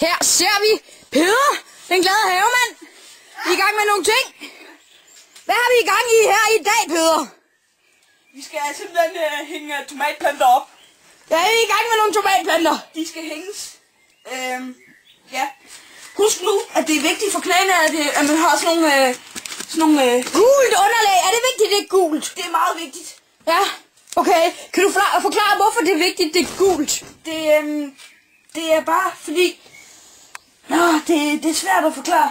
Her ser vi Peder, den glade havemand. Vi er i gang med nogle ting. Hvad har vi i gang i her i dag, Peder? Vi skal simpelthen hænge tomatplanter op. Ja, vi er i gang med nogle tomatplanter. De skal hænges. Ja. Husk nu, at det er vigtigt for knæene, at man har sådan nogle... Gult underlag. Er det vigtigt, det er gult? Det er meget vigtigt. Ja, okay. Kan du forklare, hvorfor det er vigtigt, det er gult? Det er bare fordi... det er svært at forklare.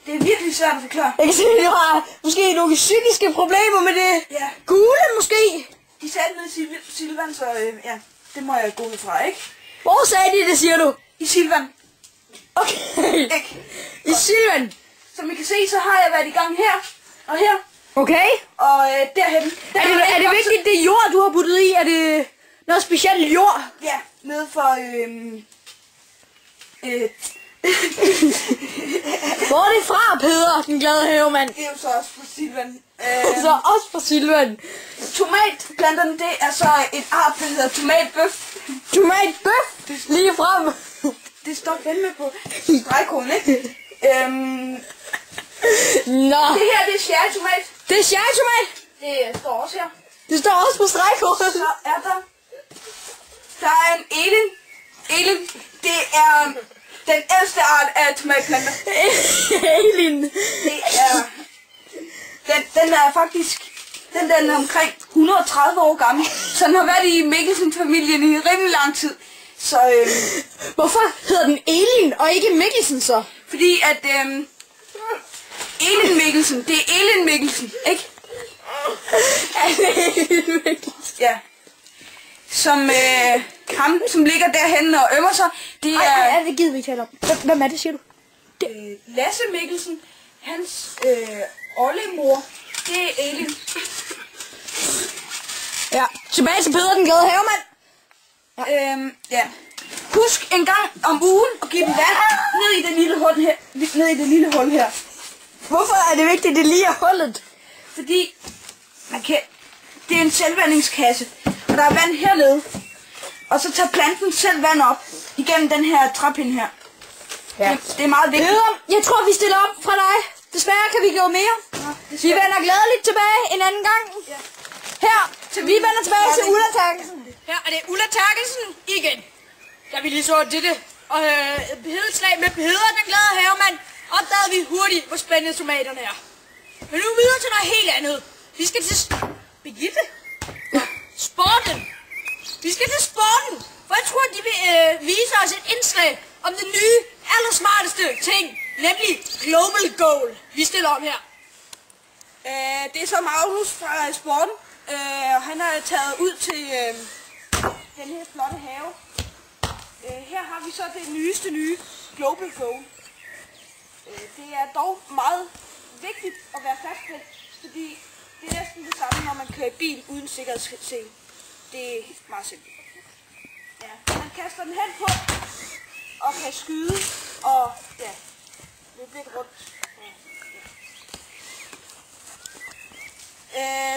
Det er virkelig svært at forklare. Jeg kan se, at du har måske nogle psykiske problemer med det. Ja. Gule måske. De sagde det nede i Silvan, så ja, det må jeg gå ud fra, ikke? Hvor sagde de det, siger du? I Silvan. Okay. Ikke? I Silvan. Som I kan se, så har jeg været i gang her og her. Okay. Og derhen. Er det vigtigt, det jord, du har puttet i? Er det noget specielt jord? Ja, nede for... Hvor er det fra, Peder, den glade havemand? Det er jo så også fra Silvan. Så også fra Silvan. Tomatplanterne, det er så et art, der hedder tomatbøf. Tomatbøf? Lige frem. Det står fandme på stregkoden, ikke? Nå. Det her, det er cherrytomat. Det er cherrytomat? Det står også her. Det står også på stregkoden. Så er der er en elin. Elin, det er den ældste art af tomatplanter. Elin. Det er... Den er faktisk... Den er omkring 130 år gammel. Så den har været i Mikkelsen-familien i rimelig lang tid. Så hvorfor hedder den Elin og ikke Mikkelsen så? fordi at Elin Mikkelsen, det er Elin Mikkelsen, ikke? Elin Mikkelsen. Ja. Som ham, som ligger derhen og ømmer sig, det er... Ej, det gider vi ikke tale om. Hvem er det, siger du? Lasse Mikkelsen, hans oldemor, det er Elin. Ja, tilbage til Peder, den glade havemand. Ja. Husk en gang om ugen at give dem vand ned i det lille hul her. Hvorfor er det vigtigt, det lige er hullet? Fordi det er en selvvandingskasse, og der er vand hernede. Og så tager planten selv vand op igennem den her træpind her. Ja. Det er meget vigtigt. Peder, jeg tror, vi stiller op fra dig. Desværre kan vi gøre mere. Vi vender glædeligt tilbage en anden gang. Ja. Her, vi vender tilbage til Ulla Terkelsen. Her er det Ulla Terkelsen igen. Da vi lige så dette hedeslag med Peder, den glade havemand, opdagede vi hurtigt, hvor spændende tomaterne er. Men nu videre til noget helt andet. Vi skal til Birgitte. Sporten. Vi skal til sporten, for jeg tror, de vil vise os et indslag om den nye, allersmarteste ting, nemlig Global Goal. Vi stiller om her. Det er så Magnus fra sporten. Han er taget ud til den her flotte have. Her har vi så det nyeste nye Global Goal. Det er dog meget vigtigt at være fastspændt, fordi det er næsten det samme, når man kører bil uden sikkerhedssele. Det er meget simpelt. Ja, man kaster den hen på og kan skyde og ja, løbe lidt rundt.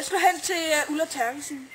Slå hen til Ulla Terkelsen.